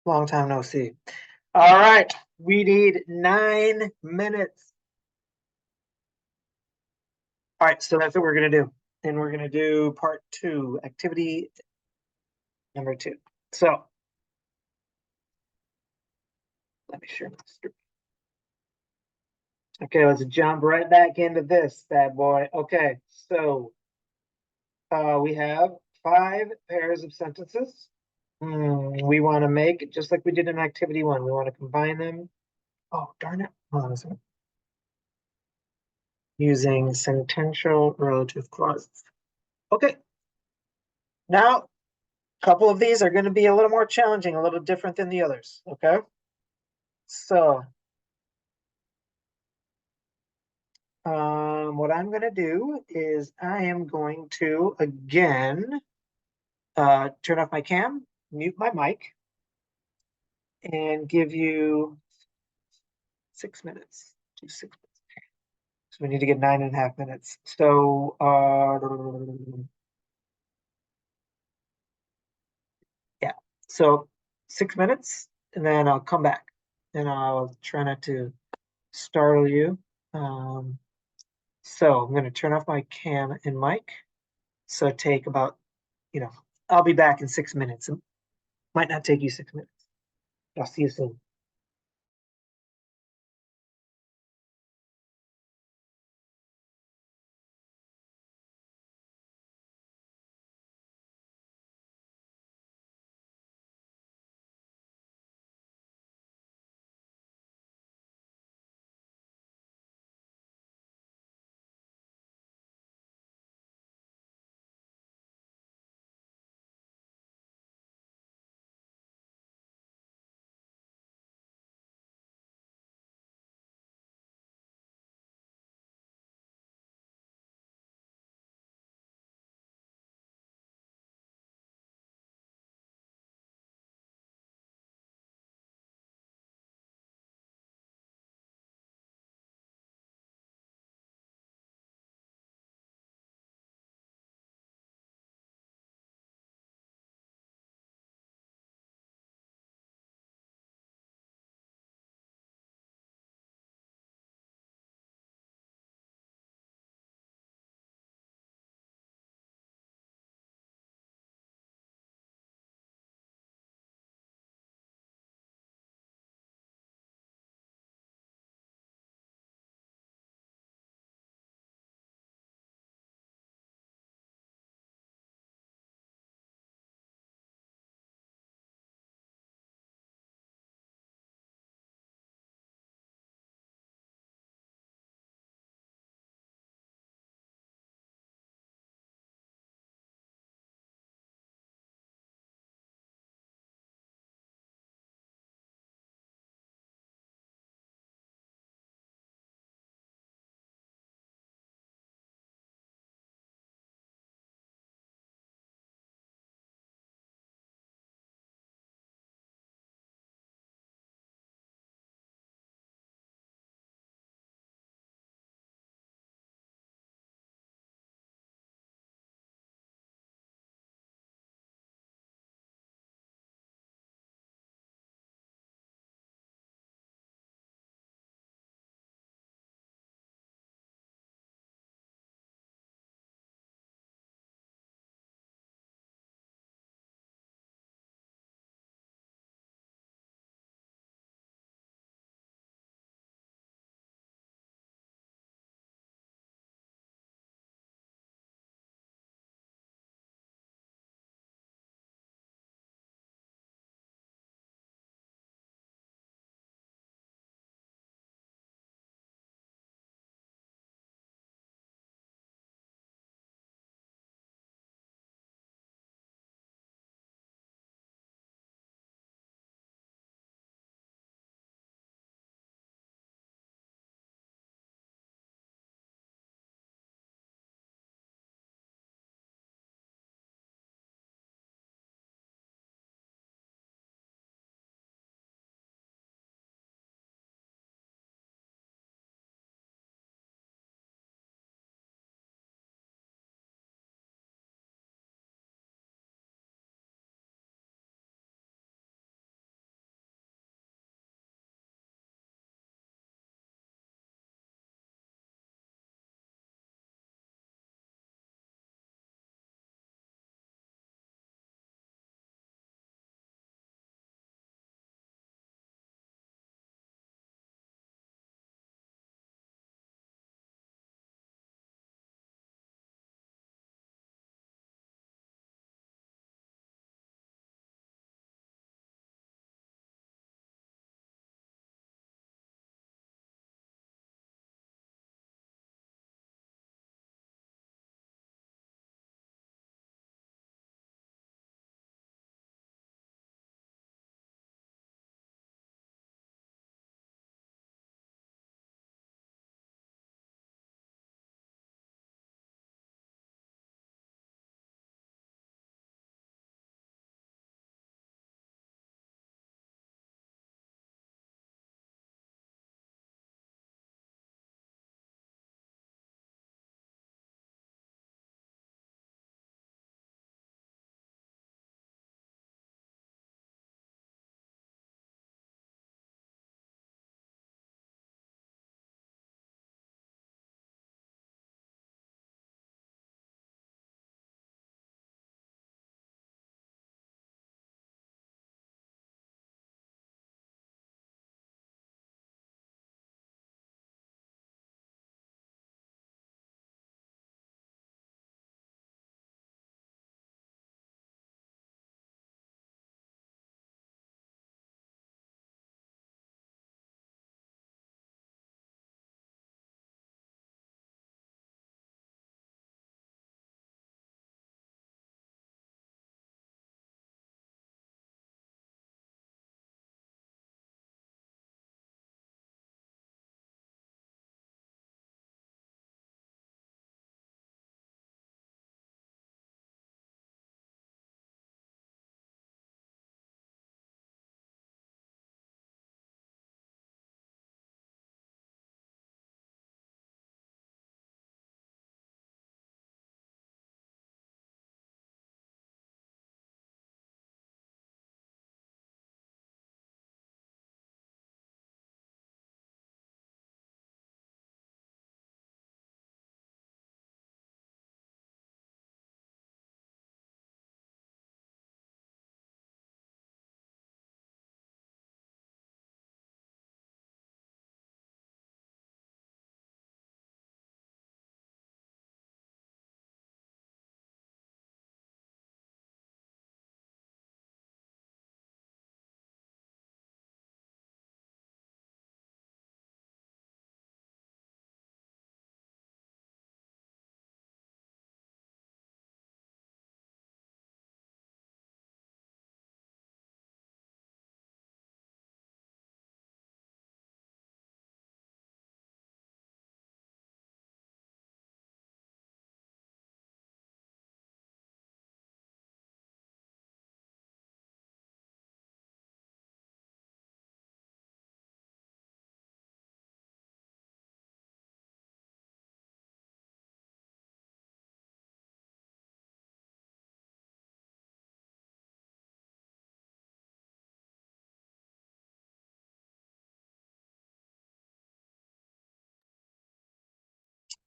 Long time no see. All right, we need 9 minutes. All right, so that's what we're gonna do. And we're gonna do part two, activity number two. So let me share my screen. Okay, let's jump right back into this bad boy. Okay, so we have 5 pairs of sentences. We want to make, just like we did in activity one, we want to combine them. Oh, darn it. Hold on a second. Using sentential relative clauses. Okay, now a couple of these are going to be a little more challenging, a little different than the others. Okay, so what I'm going to do is I am going to again turn off my cam, mute my mic, and give you 6 minutes. Do 6 minutes. So we need to get 9.5 minutes. So yeah, so 6 minutes, and then I'll come back, and I'll try not to startle you. Um, so I'm going to turn off my cam and mic. So take about, I'll be back in 6 minutes. It might not take you 6 minutes. I'll see you soon.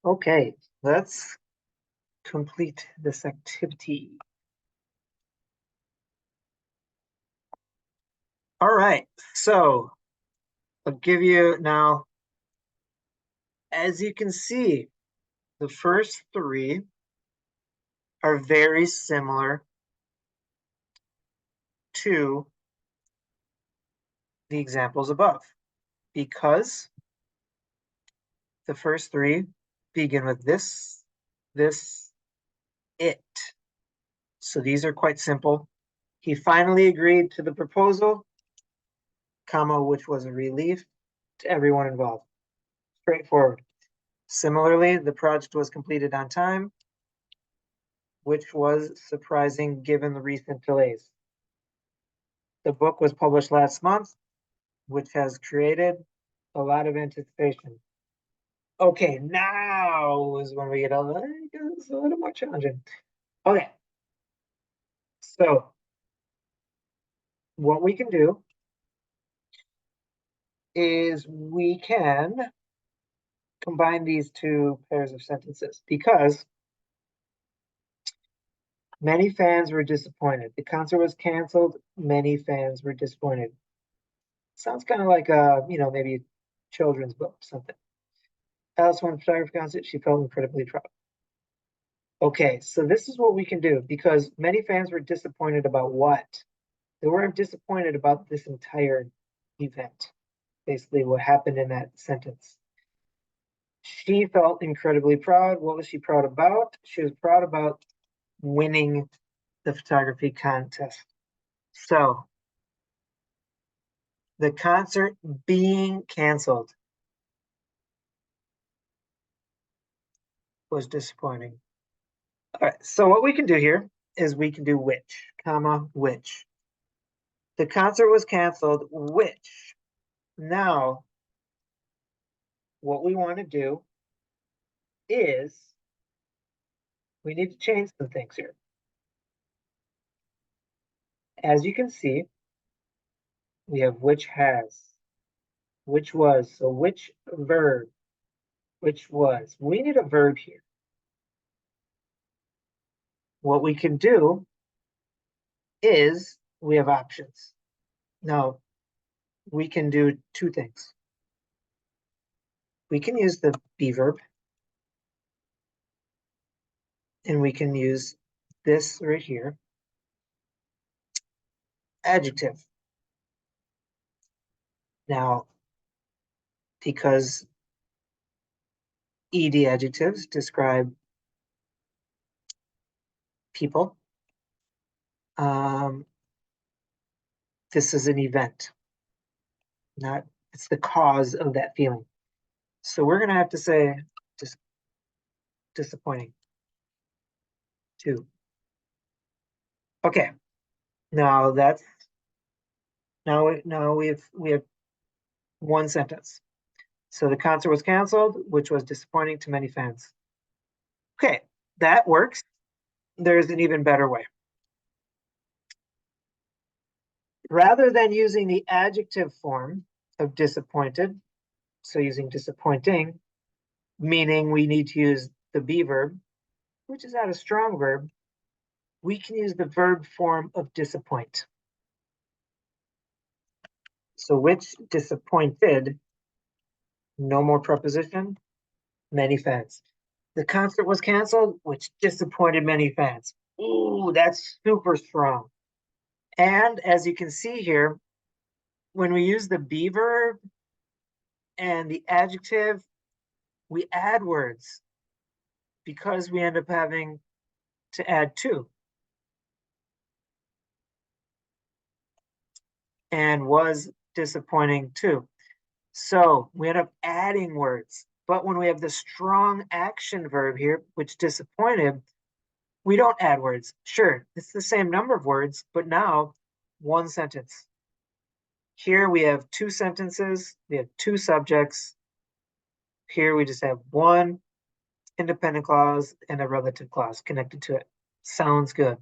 Okay, let's complete this activity. All right, so I'll give you now, as you can see, the first three are very similar to the examples above because the first three begin with this, it. So these are quite simple. He finally agreed to the proposal, comma, which was a relief to everyone involved. Straightforward. Similarly, the project was completed on time, which was surprising given the recent delays. The book was published last month, which has created a lot of anticipation. Okay, now is when we get a little more challenging. Okay, so what we can do is we can combine these two pairs of sentences because many fans were disappointed. The concert was canceled. Many fans were disappointed. Sounds kind of like a, maybe a children's book, something. Alice won photography concert. She felt incredibly proud. Okay, so this is what we can do because many fans were disappointed about what? They weren't disappointed about this entire event. Basically, what happened in that sentence. She felt incredibly proud. What was she proud about? She was proud about winning the photography contest. So, the concert being canceled was disappointing. All right, so what we can do here is we can do which, comma, which. The concert was canceled, which. Now, what we want to do is we need to change some things here. As you can see, we have which has, which was, so which verb, which was. We need a verb here. What we can do is we have options. Now, we can do two things. We can use the be verb, and we can use this right here, adjective. Now, because ed adjectives describe people, this is an event, not it's the cause of that feeling. So we're going to have to say just disappointing too. Okay, now that's now we have one sentence. So the concert was canceled, which was disappointing to many fans. Okay, that works. There's an even better way. Rather than using the adjective form of disappointed, so using disappointing, meaning we need to use the be verb, which is not a strong verb, we can use the verb form of disappoint. So which disappointed, no more preposition, many fans. The concert was canceled, which disappointed many fans. Ooh, that's super strong. And as you can see here, when we use the be verb and the adjective, we add words because we end up having to add two. And was disappointing too. So we end up adding words. But when we have the strong action verb here, which disappointed, we don't add words. Sure, it's the same number of words, but now one sentence. Here we have two sentences, we have two subjects. Here we just have one independent clause and a relative clause connected to it. Sounds good.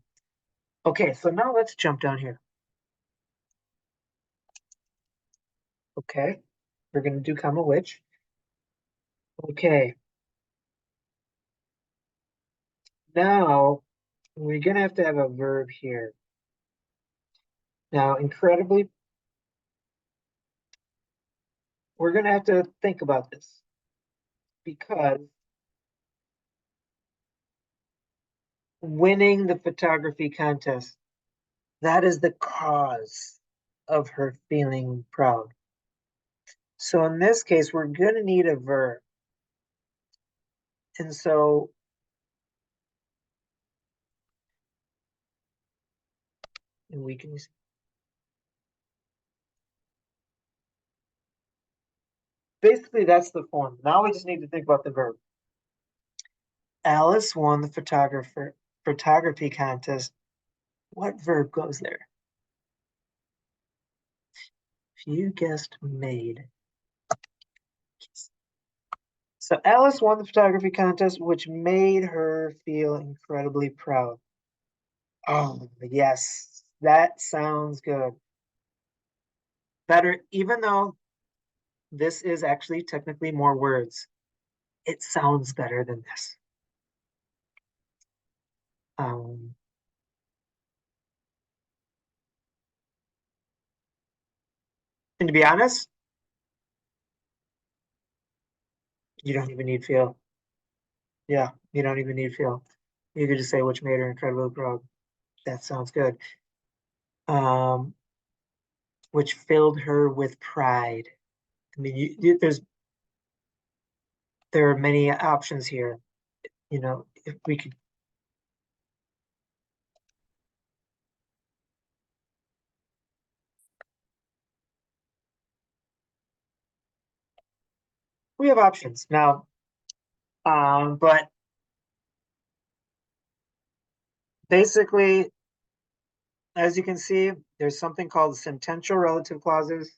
Okay, so now let's jump down here. Okay, we're going to do comma which. Okay, Now we're gonna have to have a verb here. Now, incredibly, we're gonna have to think about this because winning the photography contest, that is the cause of her feeling proud. So in this case, we're gonna need a verb. And so we can basically that's the form. Now we just need to think about the verb. Alice won the photography contest. What verb goes there? If you guessed made. So Alice won the photography contest, which made her feel incredibly proud. Oh, yes, that sounds good. Better, even though this is actually technically more words, it sounds better than this. Um, and to be honest, you don't even need feel. Yeah, you don't even need feel. You could just say which made her incredibly proud. That sounds good. Um, which filled her with pride. I mean, there are many options here. You know, if we could, we have options now. But basically, as you can see, there's something called sentential relative clauses,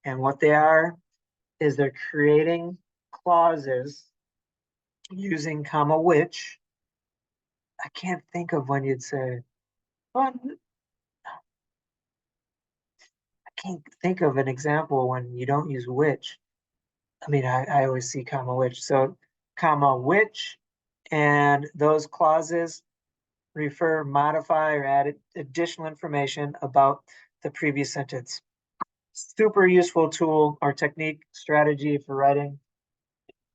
and what they are is they're creating clauses using comma which. I can't think of when you'd say, well, I can't think of an example when you don't use which. I mean, I always see comma which. So comma which, and those clauses refer, modify, or add additional information about the previous sentence. Super useful tool or technique, strategy for writing.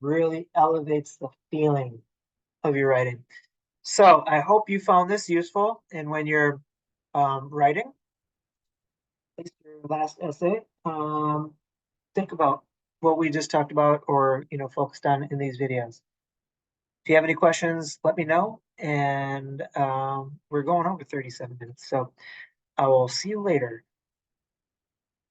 Really elevates the feeling of your writing. So I hope you found this useful. And when you're writing, at least your last essay, think about what we just talked about or focused on in these videos. If you have any questions, let me know. And we're going over 37 minutes. So I will see you later.